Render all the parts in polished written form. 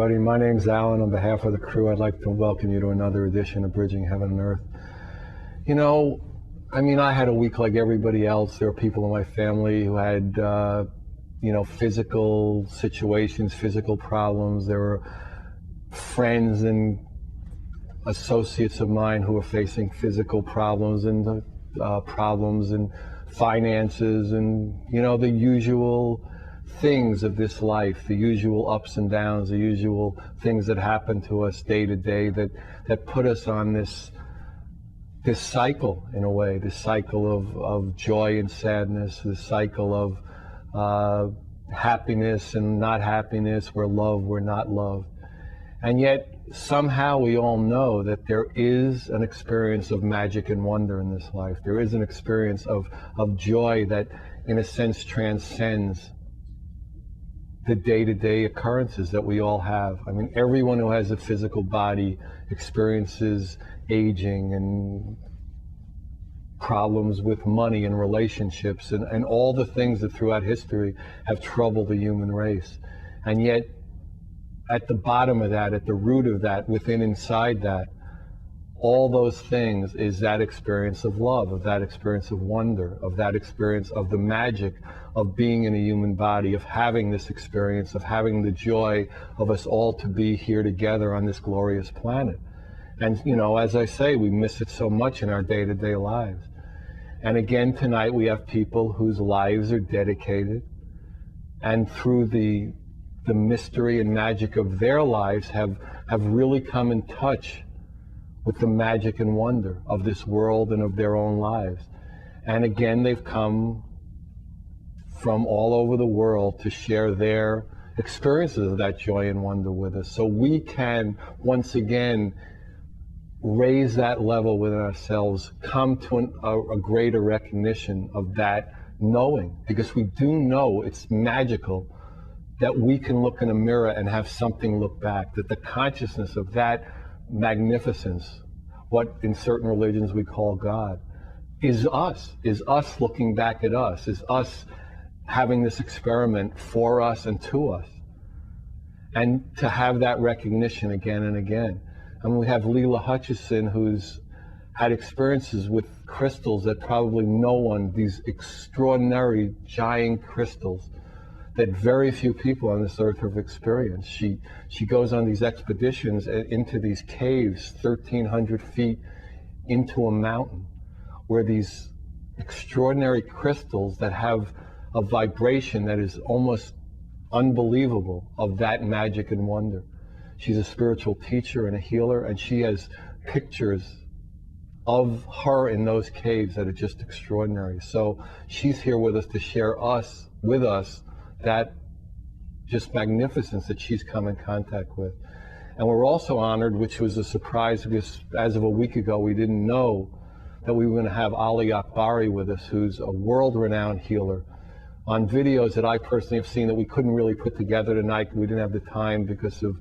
everybody. My name's Alan. On behalf of the crew, I'd like to welcome you to another edition of Bridging Heaven and Earth. You know, I had a week like everybody else. There are people in my family who had, physical situations, physical problems. There were friends and associates of mine who were facing physical problems and problems and finances and, the usual things of this life, the usual ups and downs, the usual things that happen to us day to day that put us on this cycle, in a way, this cycle of joy and sadness, this cycle of happiness and not happiness, we're loved, we're not loved. And yet somehow we all know that there is an experience of magic and wonder in this life. There is an experience of joy that in a sense transcends the day-to-day occurrences that we all have. Everyone who has a physical body experiences aging and problems with money and relationships and all the things that throughout history have troubled the human race. And yet, at the bottom of that, at the root of that, inside that, all those things is that experience of love, of that experience of wonder, of that experience of the magic of being in a human body, of having this experience, of having the joy of us all to be here together on this glorious planet. And, as I say, we miss it so much in our day-to-day lives. And again, tonight we have people whose lives are dedicated, and through the mystery and magic of their lives have really come in touch with the magic and wonder of this world and of their own lives. And again, they've come from all over the world to share their experiences of that joy and wonder with us. So we can, once again, raise that level within ourselves, come to a greater recognition of that knowing, because we do know it's magical that we can look in a mirror and have something look back, that the consciousness of that magnificence, what in certain religions we call God, is us looking back at us, is us having this experiment for us and to us. And to have that recognition again and again. And we have Leelah Hutchison, who's had experiences with crystals that probably no one, these extraordinary giant crystals that very few people on this earth have experienced. She goes on these expeditions into these caves, 1,300 feet into a mountain, where these extraordinary crystals that have a vibration that is almost unbelievable of that magic and wonder. She's a spiritual teacher and a healer, and she has pictures of her in those caves that are just extraordinary. So she's here with us to share with us that just magnificence that she's come in contact with. And we're also honored, which was a surprise, because as of a week ago we didn't know that we were going to have Akbari with us, who's a world-renowned healer. On videos that I personally have seen that we couldn't really put together tonight, we didn't have the time because of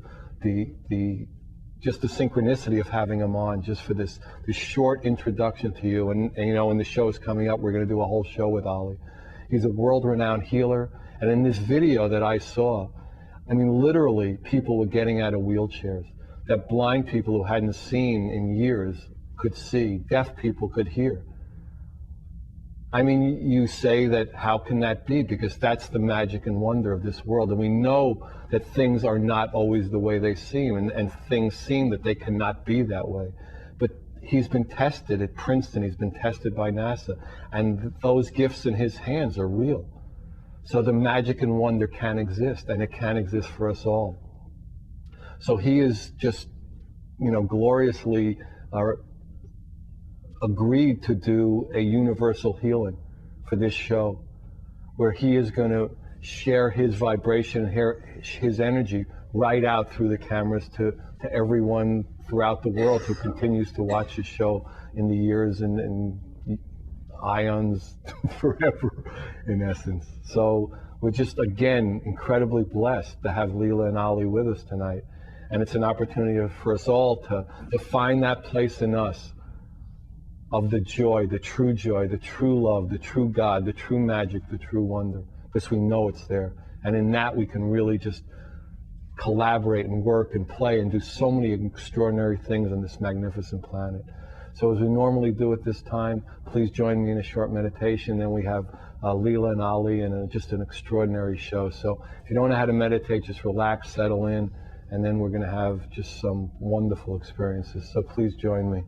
just the synchronicity of having him on, just for this short introduction to you. And when the show is coming up, we're going to do a whole show with Ali. He's a world-renowned healer. And in this video that I saw, literally people were getting out of wheelchairs, that blind people who hadn't seen in years could see, deaf people could hear. You say that, how can that be? Because that's the magic and wonder of this world. And we know that things are not always the way they seem, and things seem that they cannot be that way. But he's been tested at Princeton, he's been tested by NASA, and those gifts in his hands are real. So the magic and wonder can exist, and it can exist for us all. So he is just, gloriously agreed to do a universal healing for this show, where he is going to share his vibration and his energy right out through the cameras to everyone throughout the world who continues to watch his show in the years and ions forever, in essence. So we're just, again, incredibly blessed to have Leela and Ali with us tonight. And it's an opportunity for us all to find that place in us of the joy, the true love, the true God, the true magic, the true wonder, because we know it's there. And in that we can really just collaborate and work and play and do so many extraordinary things on this magnificent planet. So as we normally do at this time, please join me in a short meditation. Then we have Leela and Ali and just an extraordinary show. So if you don't know how to meditate, just relax, settle in, and then we're going to have just some wonderful experiences. So please join me.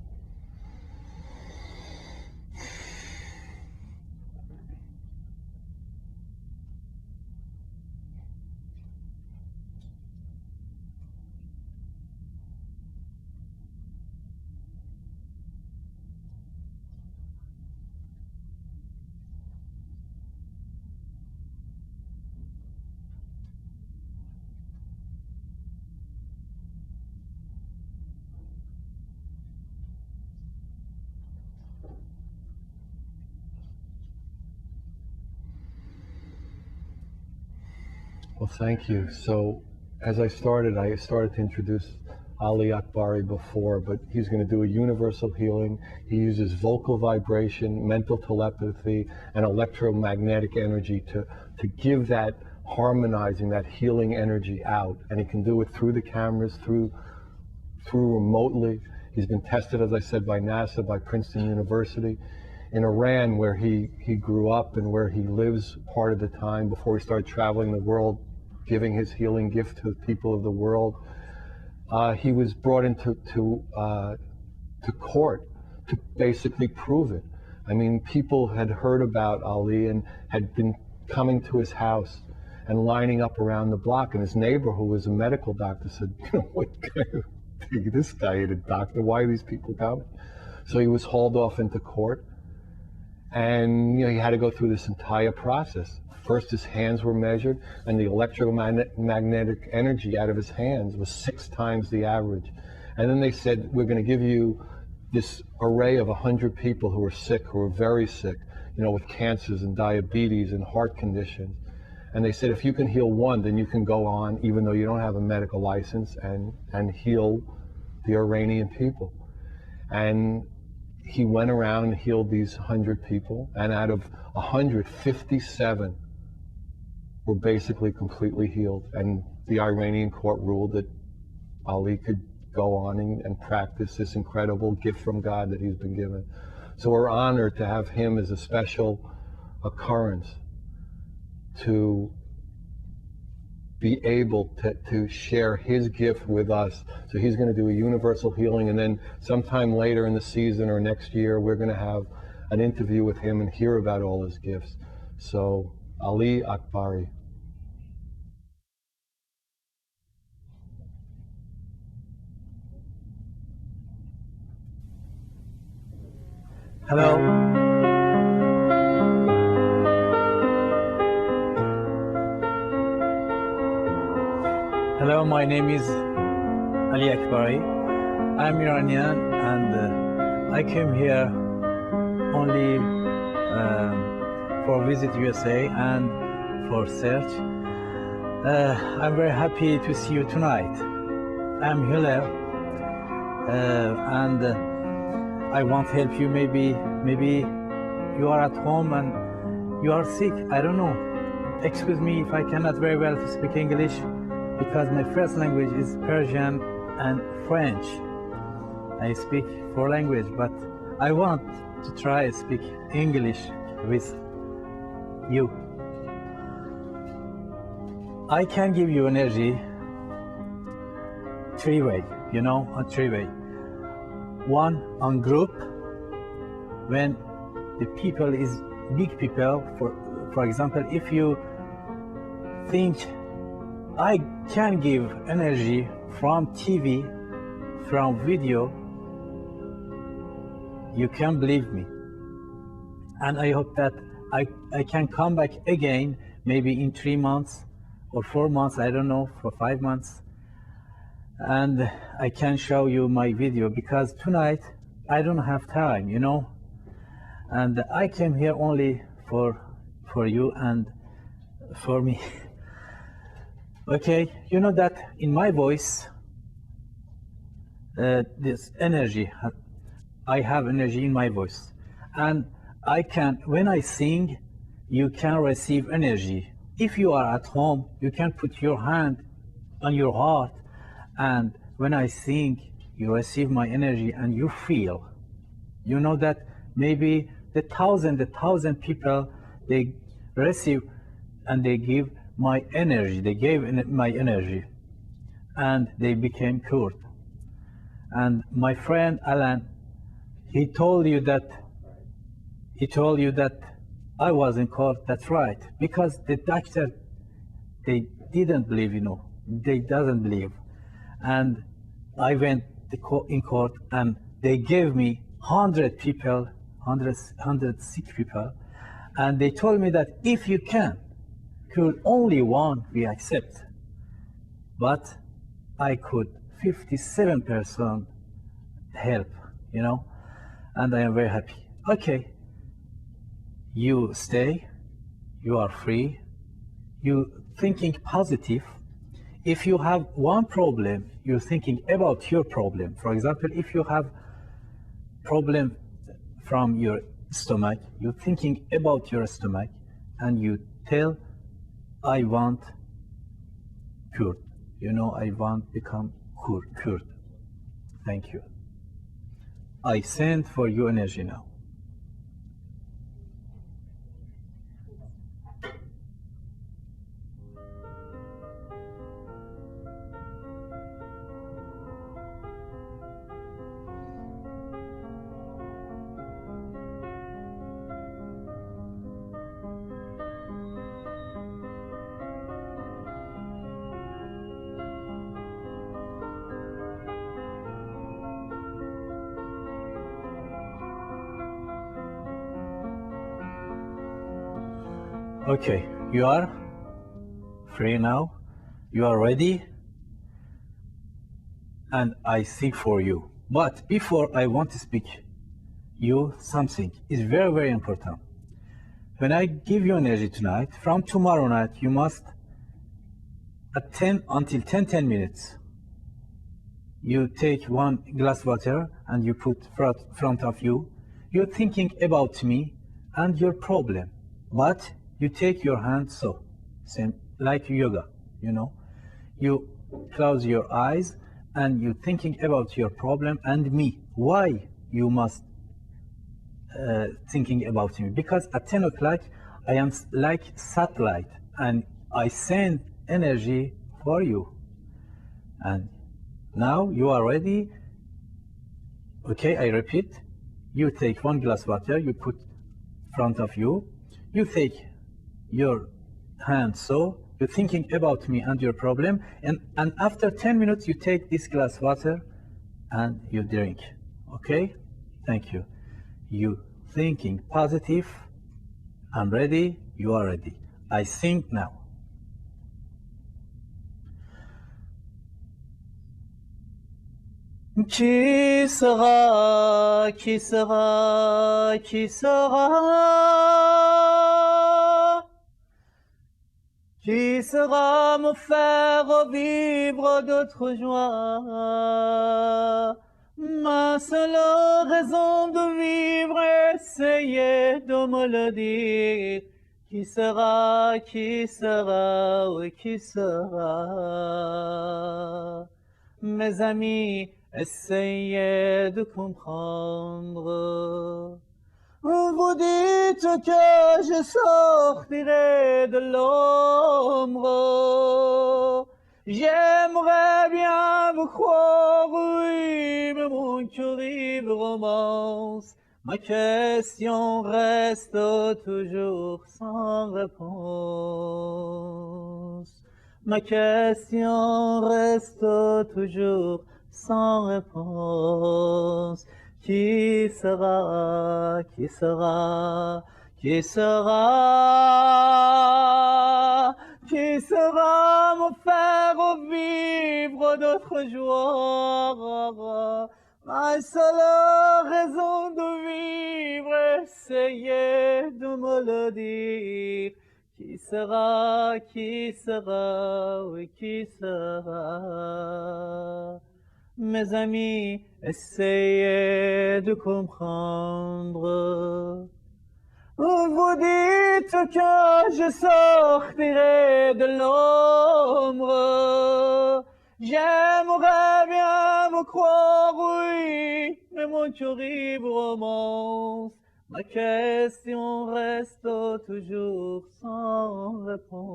Well, thank you. So as I started to introduce Ali Akbari before, but he's going to do a universal healing. He uses vocal vibration, mental telepathy, and electromagnetic energy to give that harmonizing, that healing energy out. And he can do it through the cameras, through remotely. He's been tested, as I said, by NASA, by Princeton University. In Iran, where he grew up and where he lives part of the time before he started traveling the world, giving his healing gift to the people of the world. He was brought into to court to basically prove it. I mean, people had heard about Ali and had been coming to his house and lining up around the block. And his neighbor, who was a medical doctor, said, "You know, what kind of thing? This guy ain't a doctor. Why are these people coming?" So he was hauled off into court. And he had to go through this entire process. First, his hands were measured, and the electromagnetic energy out of his hands was 6 times the average. And then they said, "We're going to give you this array of 100 people who are sick, who are very sick, with cancers and diabetes and heart conditions." And they said, if you can heal one, then you can go on, even though you don't have a medical license, and heal the Iranian people. And he went around and healed these 100 people, and out of 157 were basically completely healed. And the Iranian court ruled that Ali could go on and practice this incredible gift from God that he's been given. So we're honored to have him as a special occurrence to be able to share his gift with us. So he's going to do a universal healing, and then sometime later in the season or next year, we're going to have an interview with him and hear about all his gifts. So Ali Akbari. Hello. Hello, my name is Ali Akbari. I'm Iranian, and I came here only for visit USA and for search. I'm very happy to see you tonight. I'm Leela, and I want to help you. Maybe you are at home and you are sick. I don't know. Excuse me if I cannot very well speak English, because my first language is Persian and French. I speak 4 languages, but I want to try to speak English with you. I can give you energy 3 ways, on 3 ways. 1, on group, when the people is big people. For example, if you think I can give energy from TV, from video, you can believe me. And I hope that I can come back again, maybe in 3 months or 4 months, I don't know, for 5 months. And I can show you my video, because tonight I don't have time, And I came here only for you and for me. Okay, you know that in my voice, this energy, I have energy in my voice. And when I sing, you can receive energy. If you are at home, you can put your hand on your heart. And when I sing, you receive my energy and you feel. You know that maybe the thousand people, they receive and they give my energy. They gave my energy and they became cured. And my friend Alan, he told you that I was in court. That's right. Because the doctor, they didn't believe, they doesn't believe. And I went in court and they gave me 100 people, 100 sick people. And they told me that if you can cure only one, we accept. But I could 57% help, and I am very happy. Okay, you stay, you are free, you thinking positive. If you have one problem, you're thinking about your problem. For example, if you have problem from your stomach, you're thinking about your stomach and you tell, I want cured. I want become cured. Thank you. I send for you energy now. Okay, you are free now. You are ready. And I sing for you. But before I want to speak you something is very, very important. When I give you energy tonight, from tomorrow night, you must at 10 until 10 minutes, you take one glass water and you put front of you. You're thinking about me and your problem, but you take your hand so, same like yoga, You close your eyes and you're thinking about your problem and me. Why you must thinking about me? Because at 10 o'clock, I am like satellite and I send energy for you. And now you are ready. Okay, I repeat. You take one glass water, you put front of you. You take your hand so, you're thinking about me and your problem. And after 10 minutes, you take this glass water and you drink. Okay? Thank you. You thinking positive. I'm ready. You are ready. I think now. Qui sera, qui sera, qui sera, qui sera me faire vivre d'autres joies? Ma seule raison de vivre, essayez de me le dire. Qui sera, oui, qui sera? Mes amis, essayez de comprendre. Vous dites que je sortirai de l'ombre. J'aimerais bien vous croire, oui, mais mon cœur ivre romance. Ma question reste toujours sans réponse. Ma question reste toujours sans réponse. Qui sera, qui sera, qui sera, qui sera me faire vivre d'autres joies? Ma seule raison de vivre, essayez de me le dire. Qui sera, oui, qui sera? Mes amis, essayez de comprendre. Vous dites que je sortirai de l'ombre. J'aimerais bien vous croire, oui, mais mon chéri vous romance. Ma question reste toujours sans réponse.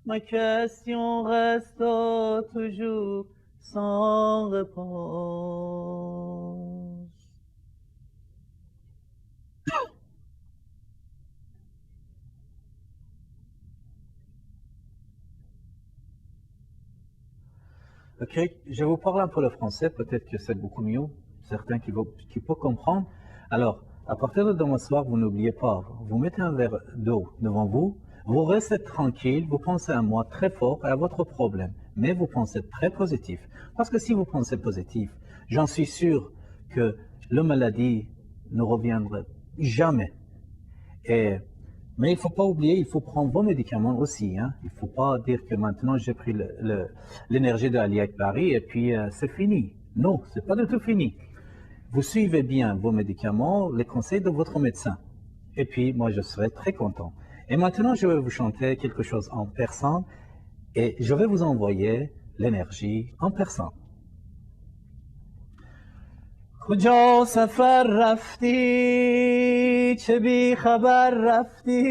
Ma question reste toujours sans réponse. Ok, je vous parle un peu le français, peut-être que c'est beaucoup mieux, certains qui peuvent comprendre. Alors, à partir de demain soir, vous n'oubliez pas, vous mettez un verre d'eau devant vous, vous restez tranquille, vous pensez à moi très fort et à votre problème, mais vous pensez très positif. Parce que si vous pensez positif, j'en suis sûr que la maladie ne reviendra jamais. Mais il ne faut pas oublier, il faut prendre vos médicaments aussi. Hein. Il ne faut pas dire que maintenant j'ai pris l'énergie de Akbari et puis c'est fini. Non, c'est pas du tout fini. Vous suivez bien vos médicaments, les conseils de votre médecin. Et puis moi je serai très content. Et maintenant je vais vous chanter quelque chose en persan et je vais vous envoyer l'énergie en persan. کجا سفر رفتی چه بی خبر رفتی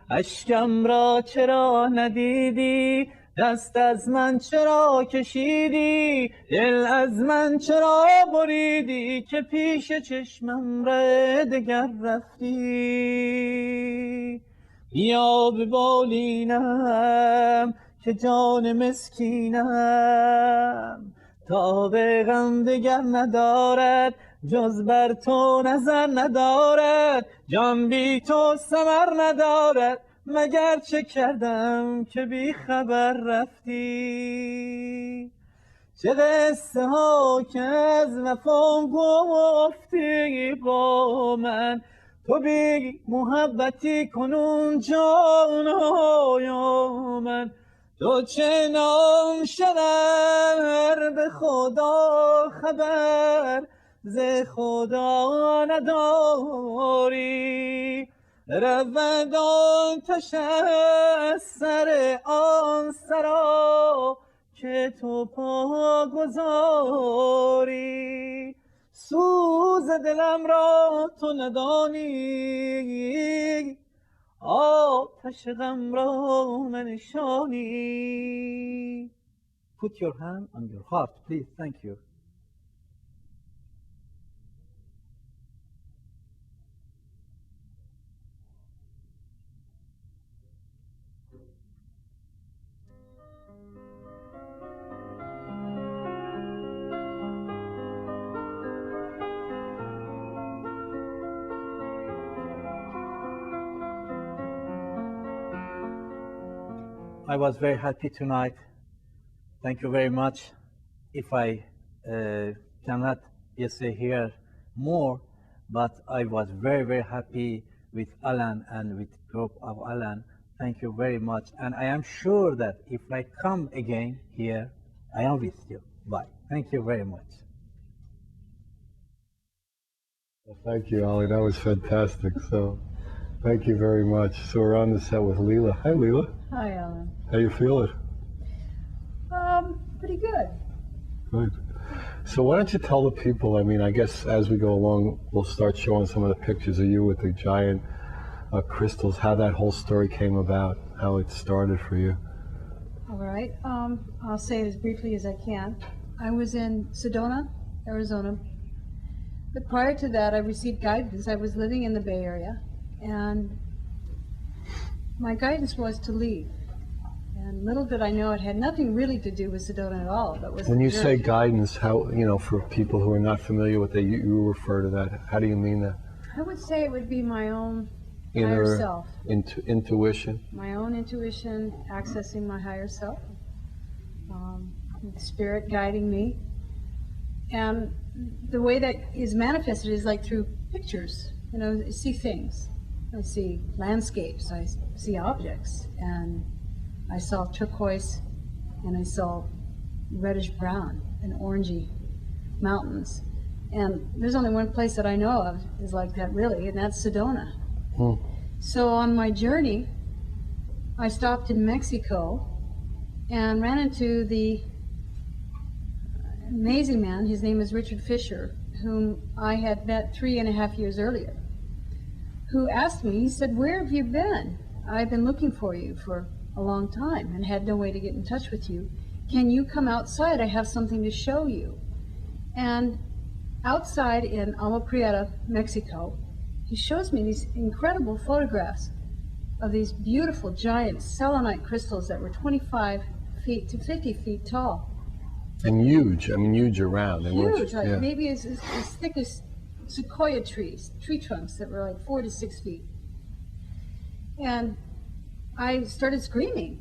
اشکم را چرا ندیدی دست از من چرا کشیدی دل از من چرا بریدی که پیش چشمم ره دگر رفتی بیا به بالینم که جان مسکینم تا به غم دگر ندارد جز بر تو نظر ندارد جان بی تو ثمر ندارد مگر چه کردم که بی خبر رفتی چه قصه ها که از وفا گفتی با من تو بی محبتی کنون جانای من تو چه نام شنر به خدا خبر ز خدا نداری رود آتش از سر آن سرا که تو پا گذاری سوز دلم را تو ندانی آتش غم را منشانی. Put your hand on your heart, please. Thank you. I was very happy tonight. Thank you very much. If I cannot say here more, but I was very, very happy with Alan and with group of Alan. Thank you very much. And I am sure that if I come again here, I am with you. Bye. Thank you very much. Well, thank you, Ali. That was fantastic. So, thank you very much. So we're on the set with Leela. Hi, Leela. Hi, Alan. How you feeling? Pretty good. Good. So why don't you tell the people, I mean, I guess as we go along, we'll start showing some of the pictures of you with the giant crystals, how that whole story came about, how it started for you. All right. I'll say it as briefly as I can. I was in Sedona, Arizona. But prior to that, I received guidance. I was living in the Bay Area, and my guidance was to leave. And little did I know it had nothing really to do with Sedona at all. But was When you say guidance, how, you know, for people who are not familiar with it, you refer to that. How do you mean that? I would say it would be my own higher self. Intuition? My own intuition, accessing my higher self. Spirit guiding me. And the way that is manifested is like through pictures. You know, I see things. I see landscapes. I see objects. And I saw turquoise, and I saw reddish brown and orangey mountains. And there's only one place that I know of is like that, really, and that's Sedona. So on my journey, I stopped in Mexico and ran into the amazing man. His name is Richard Fisher, whom I had met 3.5 years earlier, who asked me, he said, "Where have you been? I've been looking for you for a long time and had no way to get in touch with you. Can you come outside? I have something to show you." And outside in Agua Prieta, Mexico, he shows me these incredible photographs of these beautiful giant selenite crystals that were 25 feet to 50 feet tall. And huge, I mean huge around. Huge, like maybe as thick as sequoia trees, tree trunks that were like 4 to 6 feet. And I started screaming.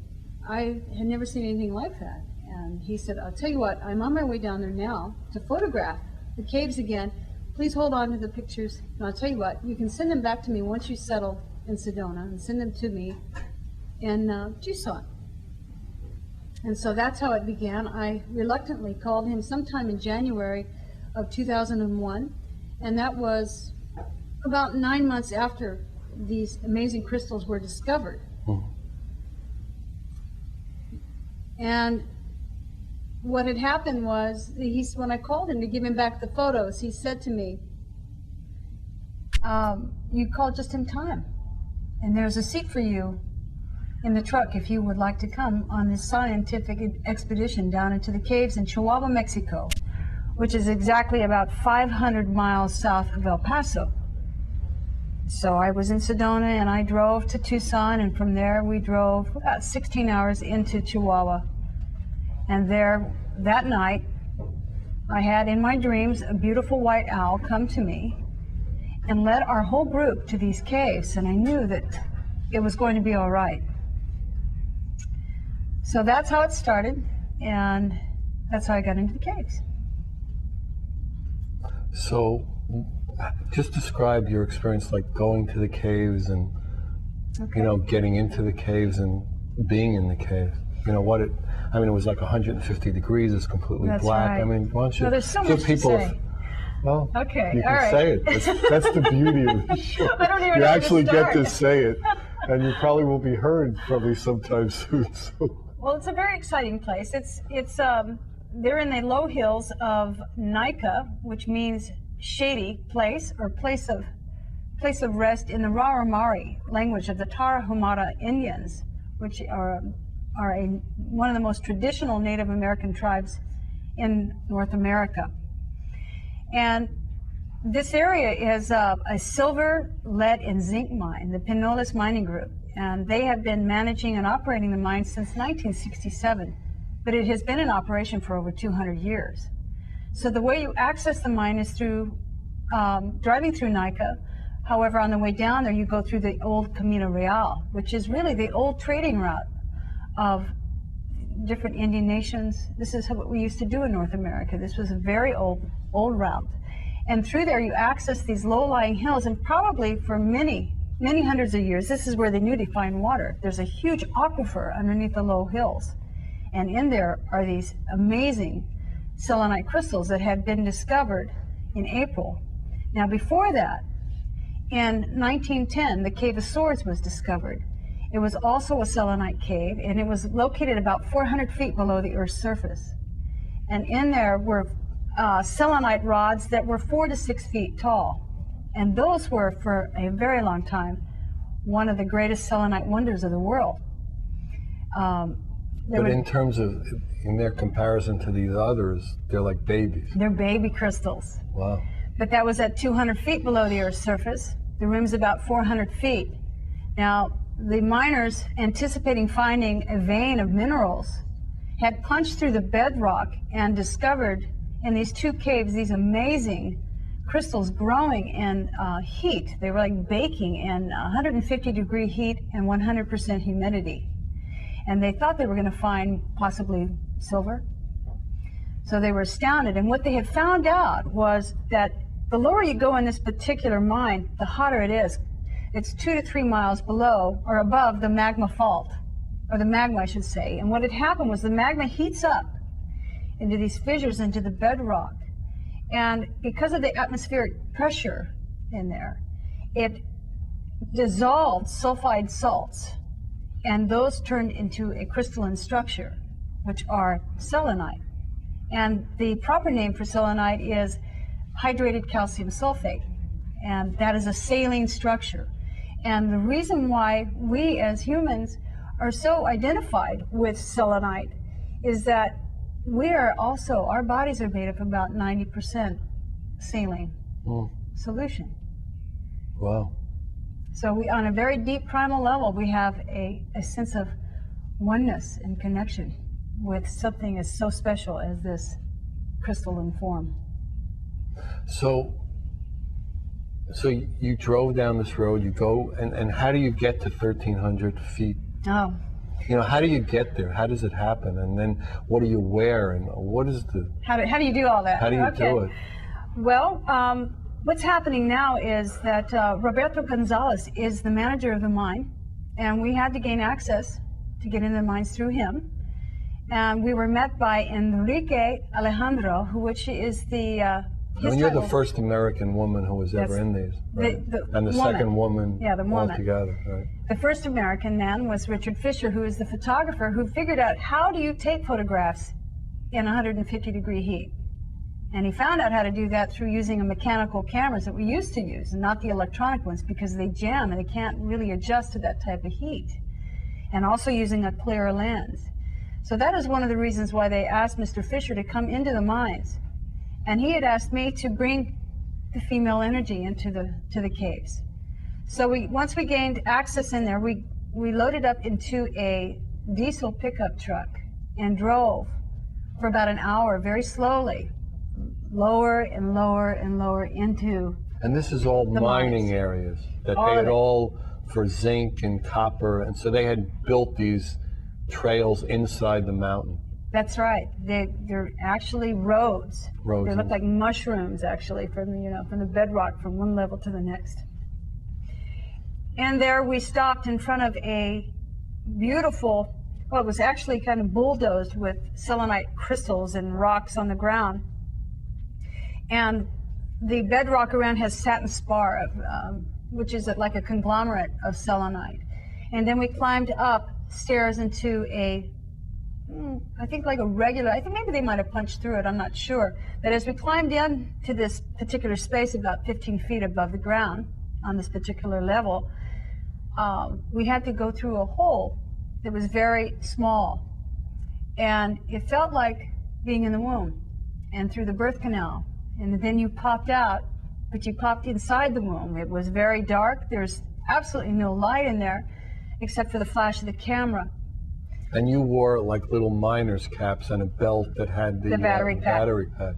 I had never seen anything like that. And he said, "I'll tell you what, I'm on my way down there now to photograph the caves again. Please hold on to the pictures. And I'll tell you what, you can send them back to me once you settle in Sedona, and send them to me in Tucson." And so that's how it began. I reluctantly called him sometime in January of 2001, and that was about 9 months after these amazing crystals were discovered. And what had happened was, when I called him to give him back the photos, he said to me, "You called just in time, and there's a seat for you in the truck if you would like to come on this scientific expedition down into the caves in Chihuahua, Mexico, which is exactly about 500 miles south of El Paso." So I was in Sedona, and I drove to Tucson, and from there we drove about 16 hours into Chihuahua. And there, that night, I had in my dreams a beautiful white owl come to me and led our whole group to these caves, and I knew that it was going to be all right. So that's how it started, and that's how I got into the caves. So just describe your experience, like going to the caves and, you know, getting into the caves and being in the cave. You know, what it, I mean, it was like 150 degrees, it's completely That's black. right. I mean, why don't you Well, there's so give much people, to say. well, Okay, you all can right. say it. That's the beauty of the show. I don't even you know where to actually get to start. say it, and you probably will be heard probably sometime soon. So. Well, it's a very exciting place. They're in the low hills of Naica, which means shady place, or place of rest in the Raramari language of the Tarahumara Indians, which are one of the most traditional Native American tribes in North America. And this area is a silver, lead, and zinc mine, the Pinoles Mining Group. And they have been managing and operating the mine since 1967, but it has been in operation for over 200 years. So the way you access the mine is through driving through Naica. However, on the way down there, you go through the old Camino Real, which is really the old trading route of different Indian nations. This is what we used to do in North America. This was a very old route. And through there, you access these low-lying hills, and probably for many hundreds of years, this is where they knew to find water. There's a huge aquifer underneath the low hills. And in there are these amazing selenite crystals that had been discovered in April. Now, before that, in 1910, the Cave of Swords was discovered. It was also a selenite cave, and it was located about 400 feet below the Earth's surface. And in there were selenite rods that were 4 to 6 feet tall. And those were, for a very long time, one of the greatest selenite wonders of the world. But in terms of, in their comparison to these others, they're like babies. They're baby crystals. Wow. But that was at 200 feet below the Earth's surface. The rim's about 400 feet. Now, the miners, anticipating finding a vein of minerals, had punched through the bedrock and discovered in these two caves these amazing crystals growing in heat. They were like baking in 150-degree heat and 100% humidity. And they thought they were going to find possibly silver. So they were astounded. And what they had found out was that the lower you go in this particular mine, the hotter it is. It's 2 to 3 miles below or above the magma fault, or the magma, I should say. And what had happened was the magma heats up into these fissures into the bedrock. And because of the atmospheric pressure in there, it dissolved sulfide salts, and those turned into a crystalline structure, which are selenite. And the proper name for selenite is hydrated calcium sulfate, and that is a saline structure. And the reason why we as humans are so identified with selenite is that we are also, our bodies are made of about 90% saline solution. Wow. So we, on a very deep primal level, we have a sense of oneness and connection with something as so special as this crystalline form. So you drove down this road, you go, and how do you get to 1,300 feet? Oh. You know, how do you get there? How does it happen? And then what do you wear? And what is the... How do you do all that? How do you do it? Well, what's happening now is that Roberto Gonzalez is the manager of the mine, and we had to gain access to get into the mines through him. And we were met by Enrique Alejandro, which is the... And you're the first American woman who was ever in these, right? And the second woman altogether, right? The first American man was Richard Fisher, who is the photographer who figured out how do you take photographs in 150-degree heat. And he found out how to do that through using mechanical cameras that we used to use, and not the electronic ones, because they jam and they can't really adjust to that type of heat. And also using a clear lens. So that is one of the reasons why they asked Mr. Fisher to come into the mines. And he had asked me to bring the female energy into the caves. So once we gained access in there, we loaded up into a diesel pickup truck and drove for about an hour very slowly, lower and lower and lower into And this is all mining areas that they had all for zinc and copper, and so they had built these trails inside the mountain. That's right. They're actually roads. They look like mushrooms, actually, from the bedrock from one level to the next. And there we stopped in front of a beautiful, well, it was actually kind of bulldozed with selenite crystals and rocks on the ground. And the bedrock around has satin spar, which is like a conglomerate of selenite. And then we climbed up stairs into a, I think like a regular, I think maybe they might have punched through it, I'm not sure. But as we climbed in to this particular space about 15 feet above the ground on this particular level, we had to go through a hole that was very small. And it felt like being in the womb and through the birth canal. And then you popped out, but you popped inside the womb. It was very dark. There's absolutely no light in there except for the flash of the camera. And you wore like little miner's caps and a belt that had the battery pack.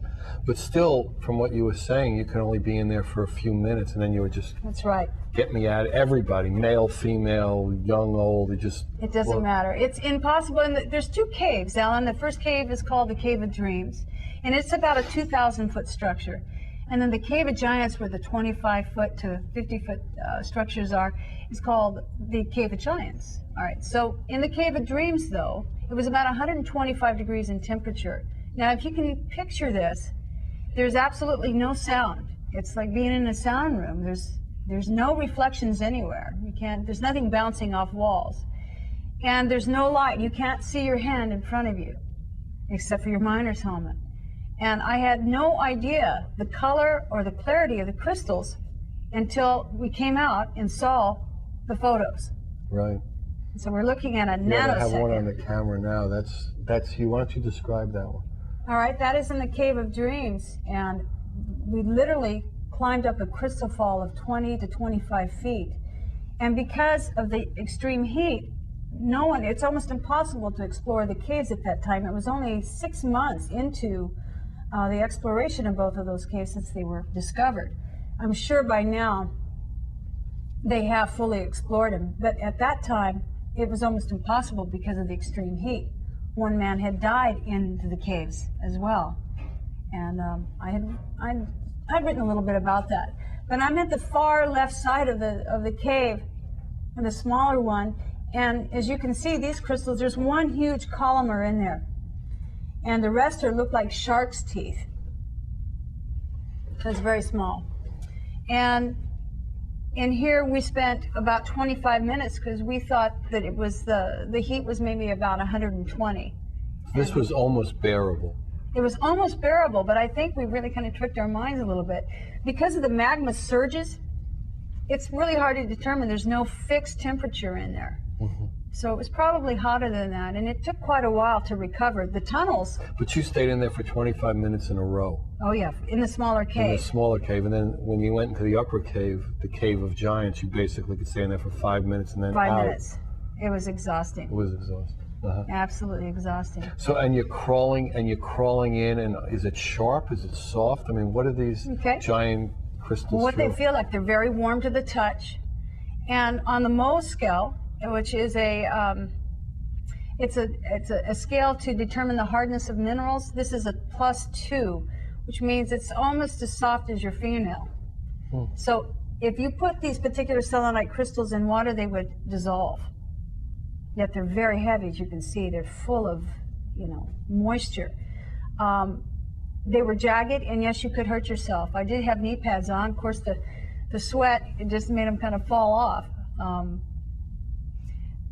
But still, from what you were saying, you could only be in there for a few minutes, and then you were just... That's right. Get me out. Everybody, male, female, young, old, It doesn't matter. It's impossible. And there's two caves, Alan. The first cave is called the Cave of Dreams, and it's about a 2,000-foot structure. And then the Cave of Giants, where the 25-foot to 50-foot structures are, is called the Cave of Giants. All right, so in the Cave of Dreams, though, it was about 125 degrees in temperature. Now, if you can picture this, there's absolutely no sound. It's like being in a sound room. There's no reflections anywhere. There's nothing bouncing off walls. And there's no light. You can't see your hand in front of you, except for your miner's helmet. And I had no idea the color or the clarity of the crystals until we came out and saw the photos. Right. So we're looking at a nanosecond. Yeah, I have one on the camera now. That's you. Why don't you describe that one? All right, that is in the Cave of Dreams, and we literally climbed up a crystal fall of 20 to 25 feet. And because of the extreme heat, it's almost impossible to explore the caves at that time. It was only 6 months into the exploration of both of those caves since they were discovered. I'm sure by now they have fully explored them, but at that time it was almost impossible because of the extreme heat. One man had died into the caves as well, and I'd written a little bit about that. But I'm at the far left side of the cave, the smaller one, and as you can see, these crystals, there's one huge columnar in there, and the rest look like shark's teeth. It's very small. And in here we spent about 25 minutes because we thought that it was the heat was maybe about 120. This was almost bearable. It was almost bearable, but I think we really kind of tricked our minds a little bit. Because of the magma surges, it's really hard to determine. There's no fixed temperature in there. Mm-hmm. So it was probably hotter than that, and it took quite a while to recover. The tunnels... But you stayed in there for 25 minutes in a row. Oh yeah, in the smaller cave. In the smaller cave, and then when you went into the upper cave, the Cave of Giants, you basically could stay in there for 5 minutes and then 5 minutes. It was exhausting. It was exhausting. Uh-huh. Absolutely exhausting. So, and you're crawling in, and is it sharp? Is it soft? I mean, what are these giant crystals? Well, what they feel like, they're very warm to the touch. And on the Mohs scale, which is it's a scale to determine the hardness of minerals, this is a +2, which means it's almost as soft as your fingernail. So if you put these particular selenite crystals in water, they would dissolve. Yet they're very heavy, as you can see. They're full of, moisture. They were jagged, and yes, you could hurt yourself. I did have knee pads on. Of course, the sweat, it just made them kind of fall off.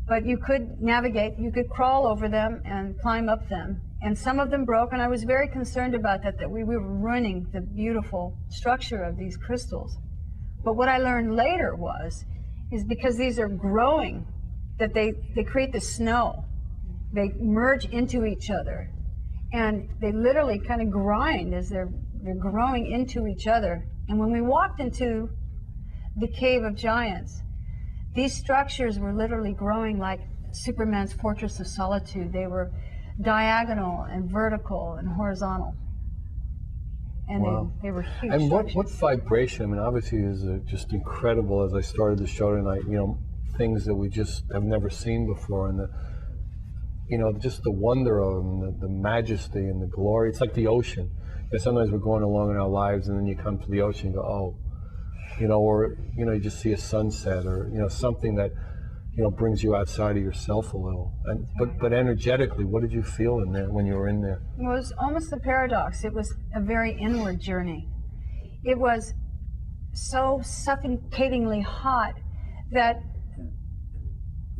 But you could navigate, you could crawl over them and climb up them. And some of them broke, and I was very concerned about that we were ruining the beautiful structure of these crystals. But what I learned later is because these are growing, that they create the snow. They merge into each other, and they literally kind of grind as they're growing into each other. And when we walked into the Cave of Giants, these structures were literally growing like Superman's Fortress of Solitude. They were diagonal and vertical and horizontal. And wow. they were huge. And what vibration, I mean, obviously is just incredible. As I started the show tonight, things that we just have never seen before, and just the wonder of them, the majesty and the glory. It's like the ocean. Sometimes we're going along in our lives, and then you come to the ocean and go, oh, or you just see a sunset, or something that brings you outside of yourself a little. And but energetically, what did you feel in there when you were in there? It was almost a paradox. It was a very inward journey. It was so suffocatingly hot that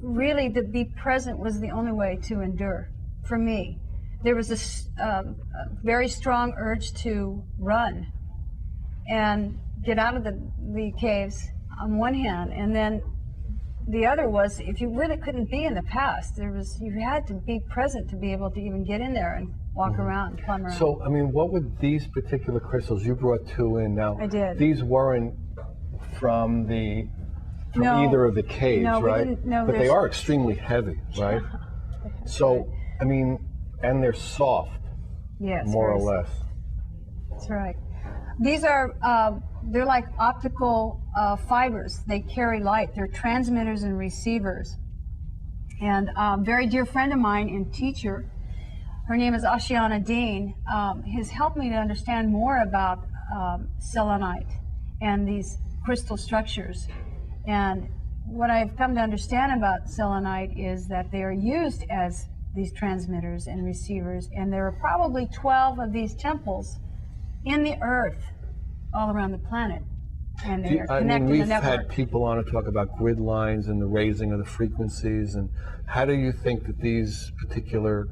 really to be present was the only way to endure for me. There was a very strong urge to run and get out of the caves on one hand, and then the other was, if you really couldn't be in the past, you had to be present to be able to even get in there and walk around, climb around. So, I mean, what would these particular crystals, you brought 2 in now. I did. These weren't from either of the caves, no, right? No, but they are extremely heavy, right? So, I mean, and they're soft, yes, more or less. That's right. These are, they're like optical fibers. They carry light. They're transmitters and receivers. And a very dear friend of mine and teacher, her name is Ashiana Dean, has helped me to understand more about selenite and these crystal structures. And what I've come to understand about selenite is that they are used as these transmitters and receivers, and there are probably 12 of these temples in the earth all around the planet, and they are connected we've to the network. had people on to talk about grid lines and the raising of the frequencies, and how do you think that these particular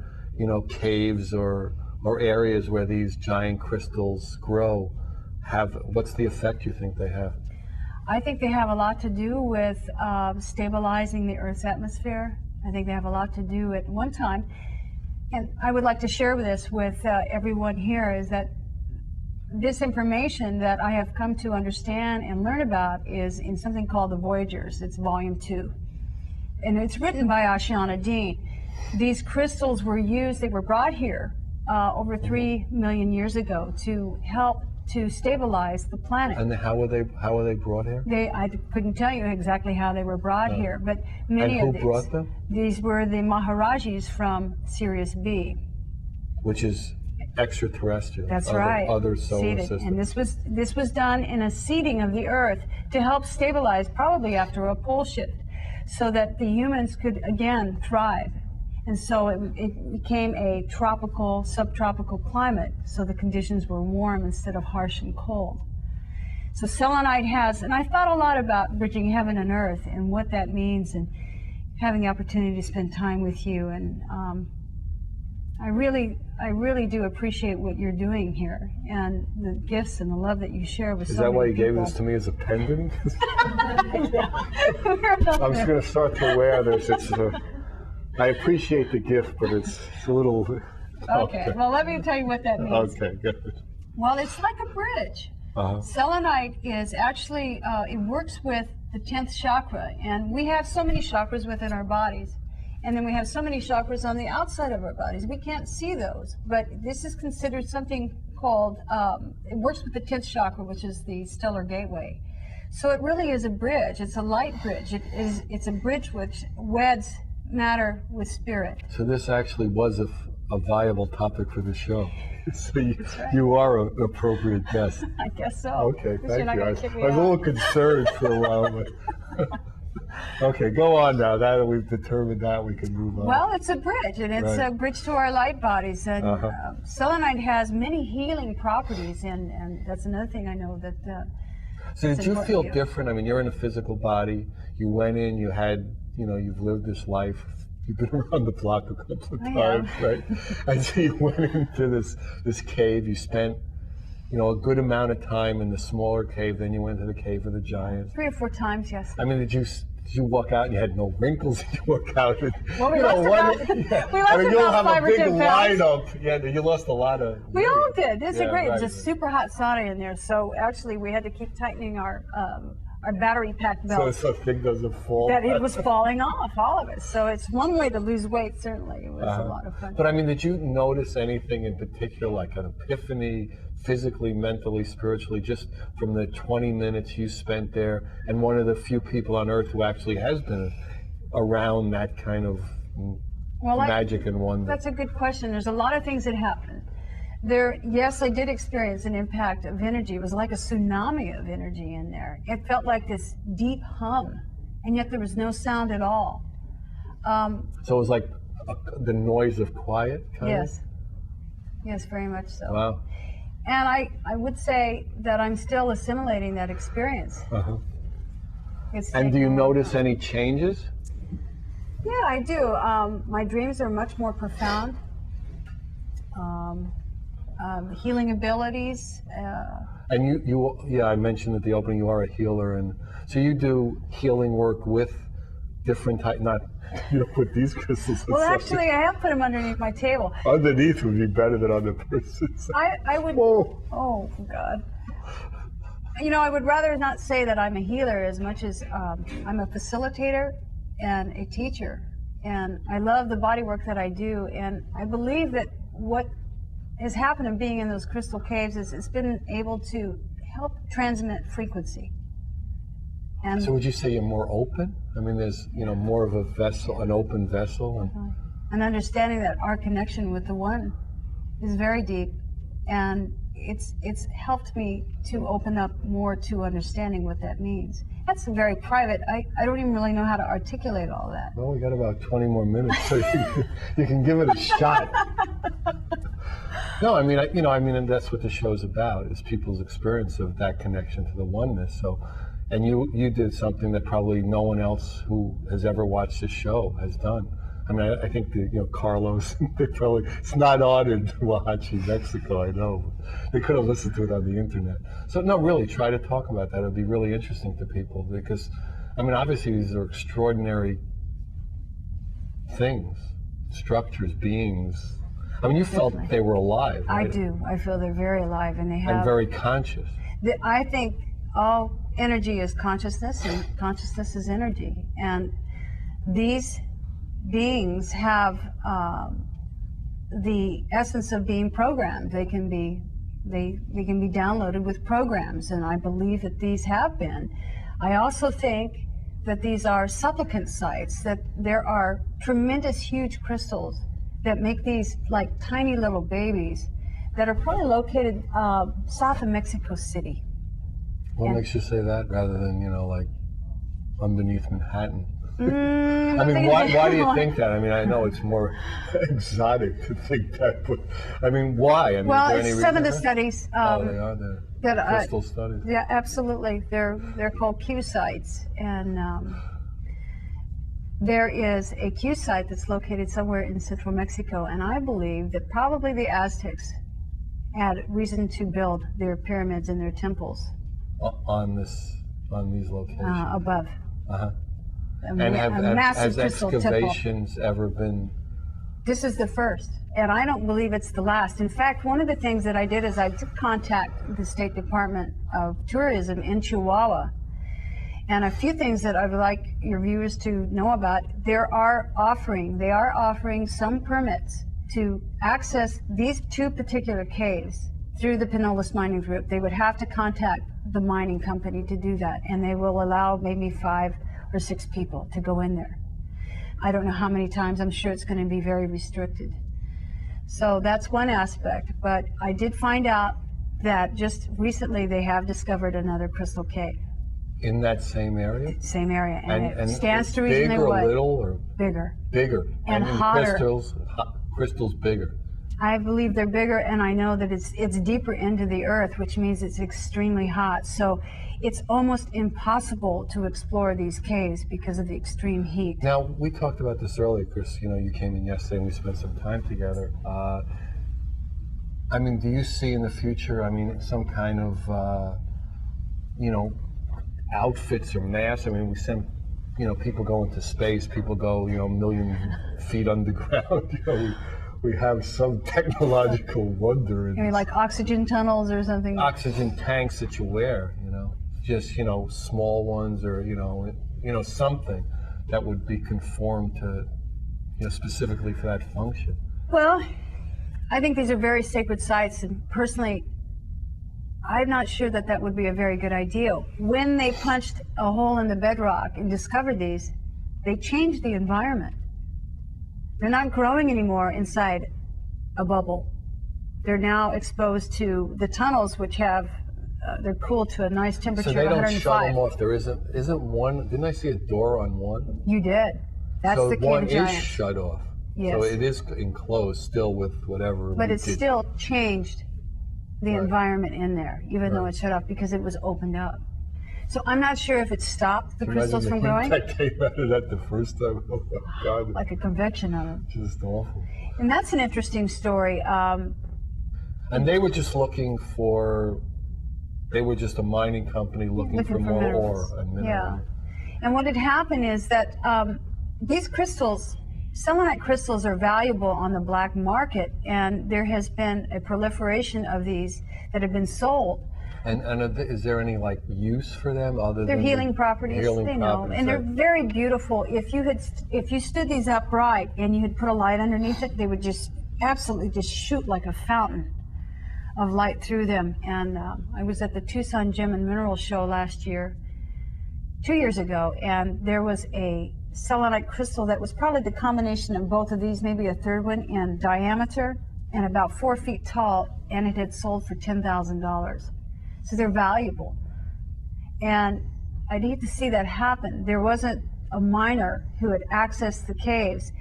caves or areas where these giant crystals grow what's the effect you think they have? I think they have a lot to do with stabilizing the Earth's atmosphere. I think they have a lot to do at one time, and I would like to share this with everyone here, is that this information that I have come to understand and learn about is in something called the Voyagers. It's volume 2. And it's written by Ashiana Dean. These crystals were used, they were brought here over 3 million years ago to help to stabilize the planet. And how were they brought here? I couldn't tell you exactly how they were brought here, but many and of who brought them? These were the Maharajis from Sirius B. Which is extraterrestrial. That's right. Other solar systems. And this was done in a seeding of the Earth to help stabilize, probably after a pole shift, so that the humans could again thrive. And so it became a tropical, subtropical climate, so the conditions were warm instead of harsh and cold. So selenite has, and I thought a lot about bridging heaven and earth and what that means, and having the opportunity to spend time with you. And I really do appreciate what you're doing here, and the gifts and the love that you share with so many people. Is that why you gave this to me as a pendant? I'm just going to start to wear this. I appreciate the gift, but it's a little... Okay, well, let me tell you what that means. Okay, good. Well, it's like a bridge. Selenite is actually, it works with the 10th chakra, and we have so many chakras within our bodies, and then we have so many chakras on the outside of our bodies. We can't see those, but this is considered something called, it works with the 10th chakra, which is the stellar gateway. So it really is a bridge. It's a light bridge. It's a bridge which weds matter with spirit. So this actually was a viable topic for the show. So right. You are an appropriate guest. I guess so. Okay, thank you. I was a out. little concerned for a while, but okay, go on now. Now that we've determined that, we can move on. Well, it's a bridge, and it's a bridge to our light bodies. And selenite has many healing properties, and that's another thing I know that. So did you feel different? I mean, you're in a physical body. You went in. You had, you've lived this life. You've been around the block a couple of times, right? And so you went into this cave. You spent, a good amount of time in the smaller cave. Then you went to the cave of the giants. 3 or 4 times, yes. I mean, did you walk out and you had no wrinkles? Did you walk out? And, well, we lost about 5 or 10 pounds. Lineup. Yeah, you lost a lot of. We all did. This is great. Right. It's a super hot sauna in there. So actually, we had to keep tightening our battery pack belt. So thing doesn't fall. That it was falling off, all of it. So it's one way to lose weight, certainly. It was a lot of fun. But I mean, did you notice anything in particular, like an epiphany, physically, mentally, spiritually, just from the 20 minutes you spent there, and one of the few people on earth who actually has been around that kind of magic and wonder? That's a good question. There's a lot of things that happened. Yes, I did experience an impact of energy. It was like a tsunami of energy in there. It felt like this deep hum, and yet there was no sound at all. So it was like the noise of quiet, kind of? Yes, very much so. Wow. And I would say that I'm still assimilating that experience. And do you notice any changes? Yeah, I do. My dreams are much more profound. Healing abilities. And you, I mentioned at the opening, you are a healer, and so you do healing work with different type. Not you don't put these crystals. Well, actually, I have put them underneath my table. Underneath would be better than on the person. I would. Whoa. Oh God. I would rather not say that I'm a healer as much as I'm a facilitator and a teacher, and I love the body work that I do, and I believe that what has happened in being in those crystal caves is it's been able to help transmit frequency. And so would you say you're more open? I mean, there's more of a vessel, an open vessel, and understanding that our connection with the One is very deep, and it's helped me to open up more to understanding what that means. That's very private. I don't even really know how to articulate all that. Well, we got about 20 more minutes, so you can give it a shot. No, I mean, and that's what the show's about, is people's experience of that connection to the oneness. So, and you did something that probably no one else who has ever watched this show has done. I mean, I think Carlos, it's not on in Oaxaca, Mexico, I know. They could have listened to it on the internet. So no, really, try to talk about that. It'd be really interesting to people because, I mean, obviously these are extraordinary things, structures, beings. I mean, you felt they were alive, right? I do. I feel they're very alive, and they have... And very conscious. I think all energy is consciousness, and consciousness is energy. And these beings have the essence of being programmed. They can be downloaded with programs, and I believe that these have been. I also think that these are supplicant sites, that there are tremendous huge crystals that make these like tiny little babies that are probably located south of Mexico City. What makes you say that rather than, like underneath Manhattan? I mean, why do you think that? I mean, I know it's more exotic to think that, but I mean, why? I mean, Well, is there any it's some of the reason? studies. They are the crystal studies. Yeah, absolutely. They're called Q sites, and there is a Q site that's located somewhere in central Mexico, and I believe that probably the Aztecs had reason to build their pyramids and their temples On these locations. above. Uh-huh. A And massive has crystal temple. excavations ever been? This is the first, and I don't believe it's the last. In fact, one of the things that I did is I did contact the State Department of Tourism in Chihuahua, and a few things that I would like your viewers to know about. They are offering some permits to access these two particular caves through the Pinollas Mining Group. They would have to contact the mining company to do that, and they will allow maybe 5 or 6 people to go in there. I don't know how many times. I'm sure it's going to be very restricted. So that's one aspect, but I did find out that just recently they have discovered another crystal cave. In that same area? Same area, and it and stands it's to reason they big or would. little or Bigger. bigger? And in hotter. Crystals bigger. I believe they're bigger, and I know that it's deeper into the earth, which means it's extremely hot. So it's almost impossible to explore these caves because of the extreme heat. Now, we talked about this earlier, Chris. You know, you came in yesterday and we spent some time together. I mean, do you see in the future, I mean, some kind of, you know, outfits or masks? I mean, we send, you know, people go into space, people go, you know, a million feet underground. You know, we have some technological wonder. I mean, like oxygen tunnels or something? Oxygen tanks that you wear, you know, just, you know, small ones or, you know, something that would be conformed to, you know, specifically for that function. Well, I think these are very sacred sites, and personally, I'm not sure that that would be a very good idea. When they punched a hole in the bedrock and discovered these, they changed the environment. They're not growing anymore inside a bubble. They're now exposed to the tunnels, which have, they're cooled to a nice temperature So they of don't 105. shut them off. There isn't one. Didn't I see a door on one? You did. That's so the Cave one of is Giants. shut off. Yes. So it is enclosed still with whatever. But we it's did. still changed the Right. environment in there, even though it's shut off because it was opened up. So I'm not sure if it stopped the crystals from growing, That came out of that the first time. Oh my God. like a convection of them. Just awful. And that's an interesting story. And they were just looking for. They were just a mining company looking for more minerals. ore and minerals. Yeah. And what had happened is that these crystals, selenite crystals, are valuable on the black market, and there has been a proliferation of these that have been sold. And is there any like use for them other Their than healing properties, healing they know, properties and they're that- very beautiful. If you stood these upright and you had put a light underneath it, they would just absolutely just shoot like a fountain of light through them. And I was at the Tucson Gem and Mineral Show last year, 2 years ago, and there was a selenite crystal that was probably the combination of both of these, maybe a third one in diameter and about 4 feet tall, and it had sold for $10,000. So they're valuable. And I'd hate to see that happen. There wasn't a miner who had accessed the caves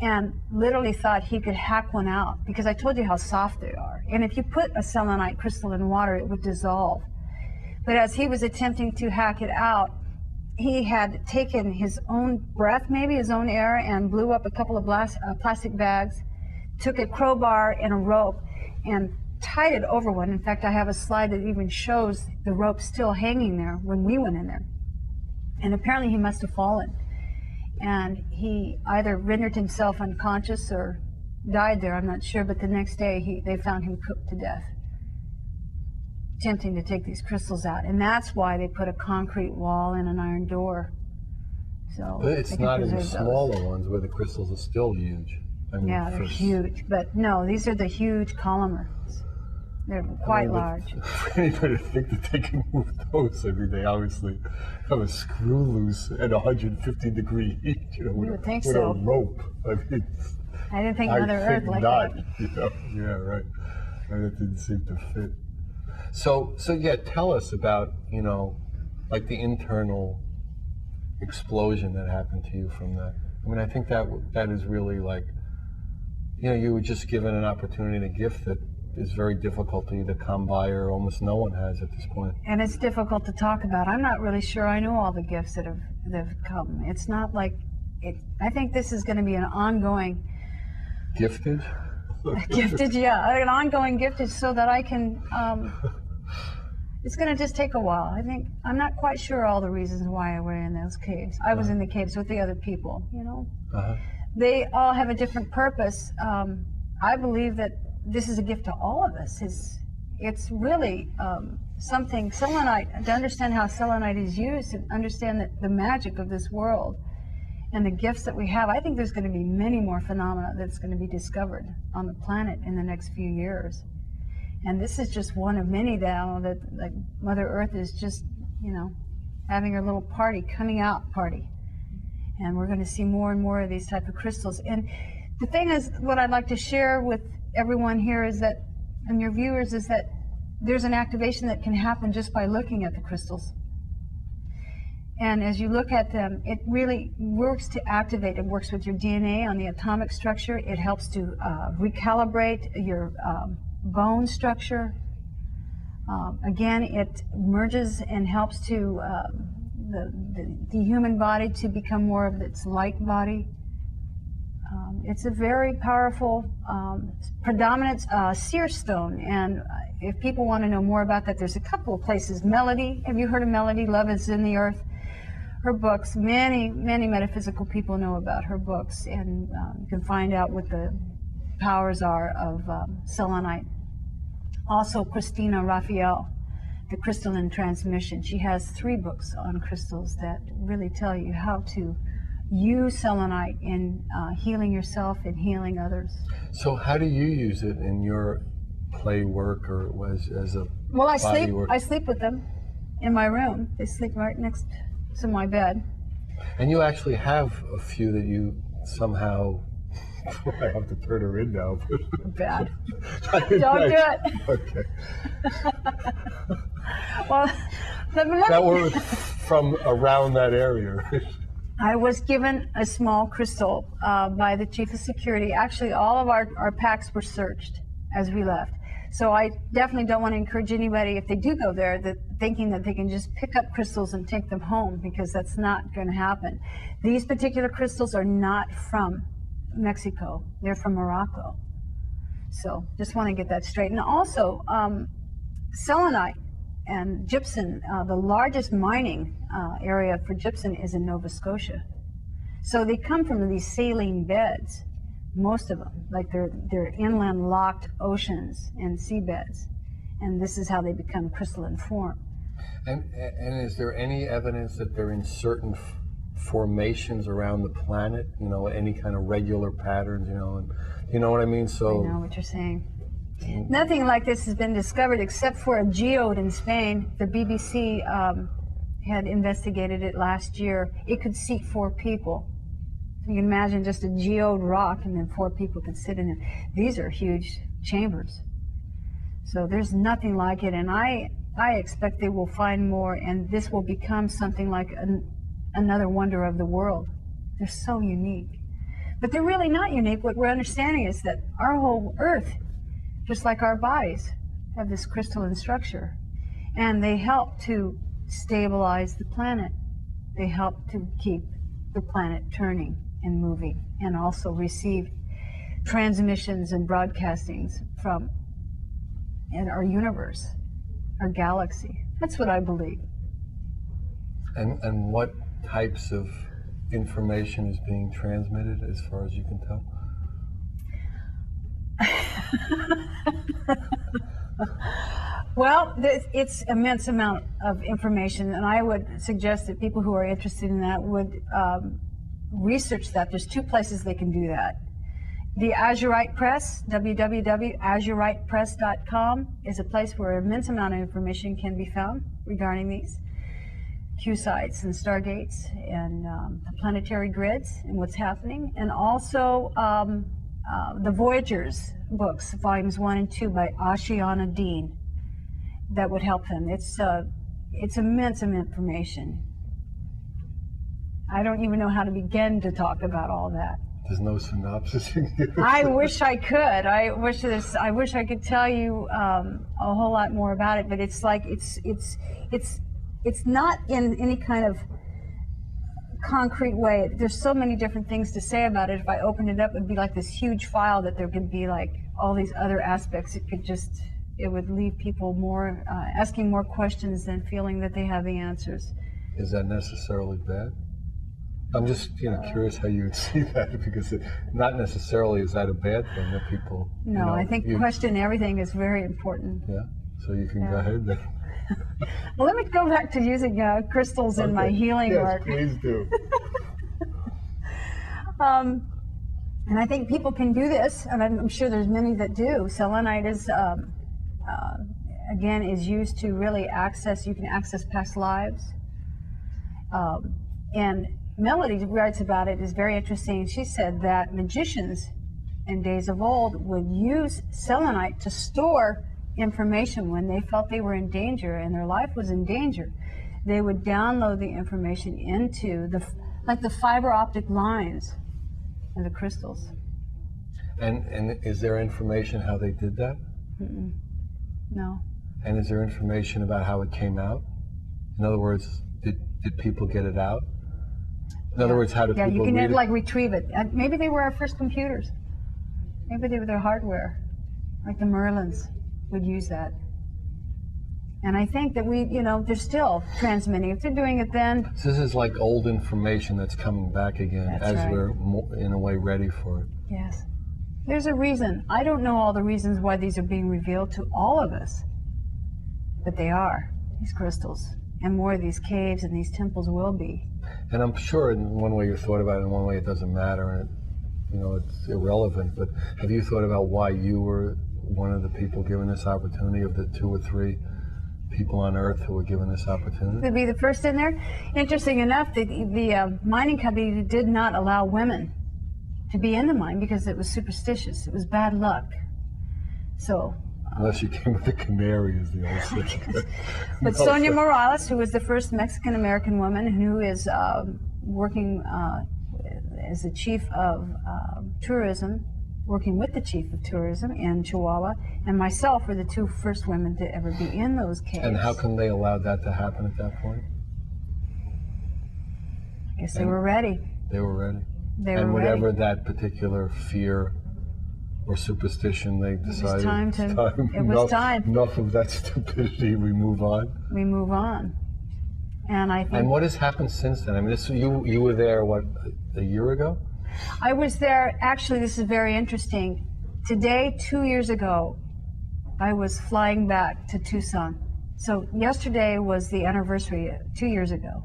and literally thought he could hack one out, because I told you how soft they are. And if you put a selenite crystal in water, it would dissolve. But as he was attempting to hack it out, he had taken his own breath, maybe his own air, and blew up a couple of plastic bags, took a crowbar and a rope, and tied it over one. In fact, I have a slide that even shows the rope still hanging there when we went in there. And apparently he must have fallen. And he either rendered himself unconscious or died there, I'm not sure, but the next day they found him cooked to death, attempting to take these crystals out. And that's why they put a concrete wall and an iron door. So But it's they can not in the preserve those. smaller ones where the crystals are still huge. I mean, Yeah, they're huge. But no, these are the huge columars. They're quite large. For anybody to think that they can move those, I mean, they obviously have a screw loose at 150-degree heat, you know, with, would think with so. a rope. I mean, I didn't think I Mother Earth think like not, that. you know? Yeah, right. And it didn't seem to fit. So yeah, tell us about, you know, like the internal explosion that happened to you from that. I mean, I think that is really like, you know, you were just given an opportunity and a gift that is very difficult to either come by or almost no one has at this point. And it's difficult to talk about. I'm not really sure I know all the gifts that have come. It's not like it. I think this is going to be an ongoing Gifted? gifted, yeah, an ongoing gifted, so that I can. It's going to just take a while. I think I'm not quite sure all the reasons why I were in those caves. I was in the caves with the other people. You know, they all have a different purpose. I believe that this is a gift to all of us. It's really something, selenite, to understand how selenite is used, to understand that the magic of this world and the gifts that we have. I think there's going to be many more phenomena that's going to be discovered on the planet in the next few years. And this is just one of many now that, like, Mother Earth is just, you know, having her little party, coming out party. And we're going to see more and more of these type of crystals. And the thing is, what I'd like to share with everyone here is that, and your viewers, is that there's an activation that can happen just by looking at the crystals. And as you look at them, it really works to activate. It works with your DNA on the atomic structure. It helps to recalibrate your bone structure. Again, it merges and helps to the human body to become more of its light body. It's a very powerful predominant seer stone, and if people want to know more about that, there's a couple of places. Melody, have you heard of Melody? Love is in the Earth. Her books, many metaphysical people know about her books, and you can find out what the powers are of selenite. Also, Christina Raphael, The Crystalline Transmission. She has 3 books on crystals that really tell you how to use selenite in healing yourself and healing others. So how do you use it in your play work or as a Well, I sleep with them in my room. They sleep right next to my bed. And you actually have a few that you somehow. I have to turn her in now. Bad. Don't do it. Okay. Well, that were from around that area. I was given a small crystal by the chief of security. Actually, all of our packs were searched as we left. So I definitely don't want to encourage anybody, if they do go there, that thinking that they can just pick up crystals and take them home, because that's not going to happen. These particular crystals are not from Mexico. They're from Morocco. So just want to get that straight. And also, selenite and gypsum, the largest mining area for gypsum is in Nova Scotia. So they come from these saline beds, most of them, like they're inland locked oceans and seabeds. And this is how they become crystalline form. And is there any evidence that they're in certain formations around the planet, you know, any kind of regular patterns, you know, and you know what I mean? So I know what you're saying. Nothing like this has been discovered except for a geode in Spain. The BBC had investigated it last year. It could seat 4 people. You can imagine just a geode rock, and then 4 people could sit in it. These are huge chambers. So there's nothing like it, and I expect they will find more, and this will become something like another wonder of the world. They're so unique. But they're really not unique. What we're understanding is that our whole Earth, just like our bodies, have this crystalline structure. And they help to stabilize the planet. They help to keep the planet turning and moving, and also receive transmissions and broadcastings from our universe, our galaxy. That's what I believe. And what types of information is being transmitted, as far as you can tell? Well, it's immense amount of information, and I would suggest that people who are interested in that would research that. There's 2 places they can do that. The Azurite Press, www.azuritepress.com, is a place where an immense amount of information can be found regarding these Q sites and stargates and the planetary grids and what's happening. And also the Voyagers books, volumes 1 and 2 by Ashiana Dean. That would help them. It's immense information. I don't even know how to begin to talk about all that. There's no synopsis in here. I wish I could. I wish I could tell you a whole lot more about it, but it's like it's not in any kind of concrete way. There's so many different things to say about it. If I opened it up, it'd be like this huge file that there could be like all these other aspects. It would leave people more asking more questions than feeling that they have the answers. Is that necessarily bad? I'm just, curious how you would see that, because not necessarily is that a bad thing that people. No, I think question everything is very important. Yeah. So you can go ahead then. Well, let me go back to using crystals in my healing work. Yes, please do. And I think people can do this, and I'm sure there's many that do. Selenite is, again, is used to really you can access past lives. And Melody writes about it, is very interesting. She said that magicians in days of old would use selenite to store information when they felt they were in danger and their life was in danger. They would download the information into the fiber optic lines of the crystals. And is there information how they did that? Mm-mm. No. And is there information about how it came out? In other words, did people get it out? In other words, how do people you can read it? retrieve it. Maybe they were our first computers. Maybe they were their hardware, like the Merlins would use that. And I think that they're still transmitting. If they're doing it then. So this is like old information that's coming back again we're in a way ready for it. Yes. There's a reason. I don't know all the reasons why these are being revealed to all of us, but they are, these crystals. And more of these caves and these temples will be. And I'm sure in one way you thought about it, in one way it doesn't matter, and it's irrelevant, but have you thought about why you were one of the people given this opportunity, of the 2 or 3 people on Earth who were given this opportunity? To be the first in there? Interesting enough, the mining company did not allow women to be in the mine because it was superstitious. It was bad luck. So. Unless you came with the canary, as the old saying. But Sonia Morales, who was the first Mexican-American woman who is working as the chief of tourism, working with the chief of tourism in Chihuahua, and myself were the 2 first women to ever be in those caves. And how come they allowed that to happen at that point? I guess they were ready. They were ready. And whatever that particular fear or superstition, they decided it was time. Enough of that stupidity. We move on. We move on. And I think. And what has happened since then? I mean, you were there a year ago? I was there. Actually, this is very interesting. Today, 2 years ago, I was flying back to Tucson. So yesterday was the anniversary 2 years ago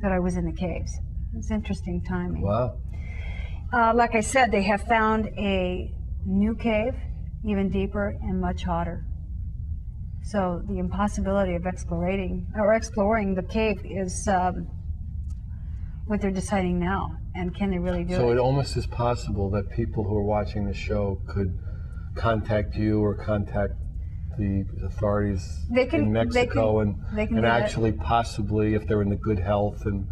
that I was in the caves. It's interesting timing. Wow. Like I said, they have found a new cave, even deeper and much hotter. So the impossibility of exploring the cave is what they're deciding now. And can they really do it? So it almost is possible that people who are watching the show could contact you or contact the authorities in Mexico and actually possibly, if they're in the good health and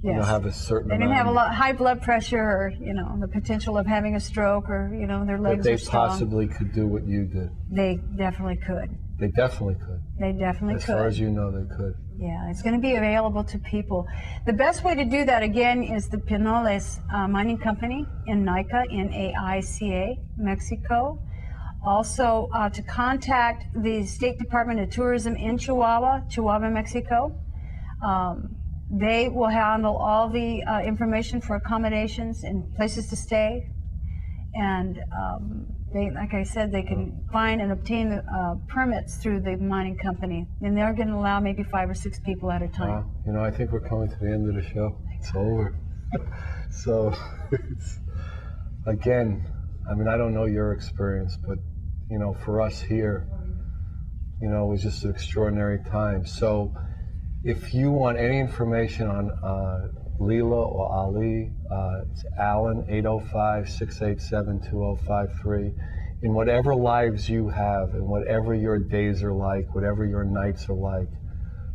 have a certain they amount. They didn't have high blood pressure or, the potential of having a stroke or, their legs are strong. They possibly could do what you did. They definitely could. They definitely could. They definitely could. As far as you know, they could. Yeah, it's going to be available to people. The best way to do that, again, is the Pinoles Mining Company in Naica, N-A-I-C-A, Mexico. Also, to contact the State Department of Tourism in Chihuahua, Mexico. They will handle all the information for accommodations and places to stay. And like I said, they can find and obtain the permits through the mining company. And they're going to allow maybe 5 or 6 people at a time. Wow. I think we're coming to the end of the show. It's over. So, again, I don't know your experience, but, for us here, it was just an extraordinary time. So, if you want any information on Leela or Ali, it's Alan, 805-687-2053. In whatever lives you have and whatever your days are like, whatever your nights are like,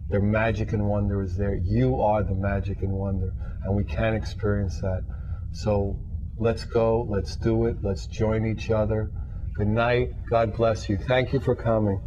Their magic and wonder is there. You are the magic and wonder, and we can experience that. So let's go, let's do it, let's join each other. Good night. God bless you. Thank you for coming.